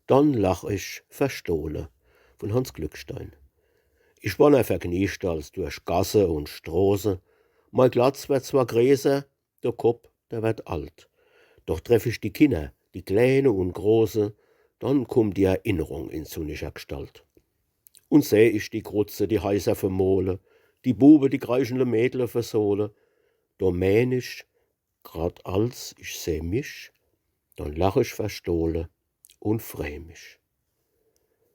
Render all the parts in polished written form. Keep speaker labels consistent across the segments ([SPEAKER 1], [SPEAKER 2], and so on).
[SPEAKER 1] Dann lach ich verstohle von Hans Glückstein. Ich wann verkniescht als durch Gasse und Stroße. Mein Glatz wird zwar gräser, der Kopf, der wird alt. Doch treff ich die Kinder, die Kleine und Große, dann kommt die Erinnerung in sonniger Gestalt. Und seh ich die Grutze, die heißer vermole, die Bube, die kreischende Mädle versohle. Da mähn ich, grad als ich seh mich, dann lach ich verstohle und freu mich.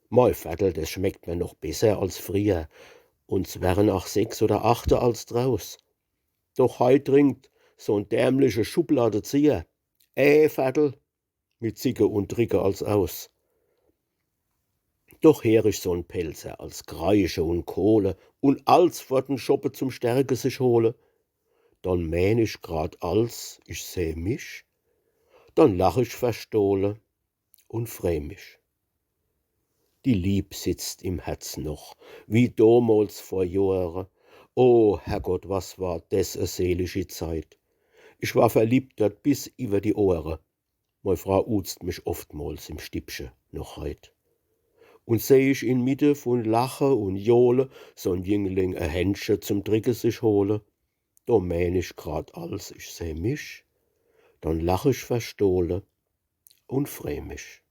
[SPEAKER 1] Mei Vettel, das schmeckt mir noch besser als früher, uns wären auch 6 oder 8 als draus. Doch heut trinkt so'n dämliche Schubladezieher Vettel mit Zicke und Tricke als aus. Doch her ich so'n Pelzer als Kreische und Kohle und als vor den Schoppe zum Stärke sich hole. Dann mähn ich grad als ich seh mich, dann lach ich verstohle und freu mich. Die Lieb sitzt im Herz noch, wie damals vor Jahre. O Herrgott, was war des a seelische Zeit. Ich war verliebt dort bis iwer die Ohre. Mei Frau uzt mich oftmals im Stippche noch heut. Und seh ich in Mitte von Lache und Johle so'n Jüngling a Händche zum Tricke sich hole, da mähn ich grad als ich seh mich, dann lach ich verstohle und freu mich.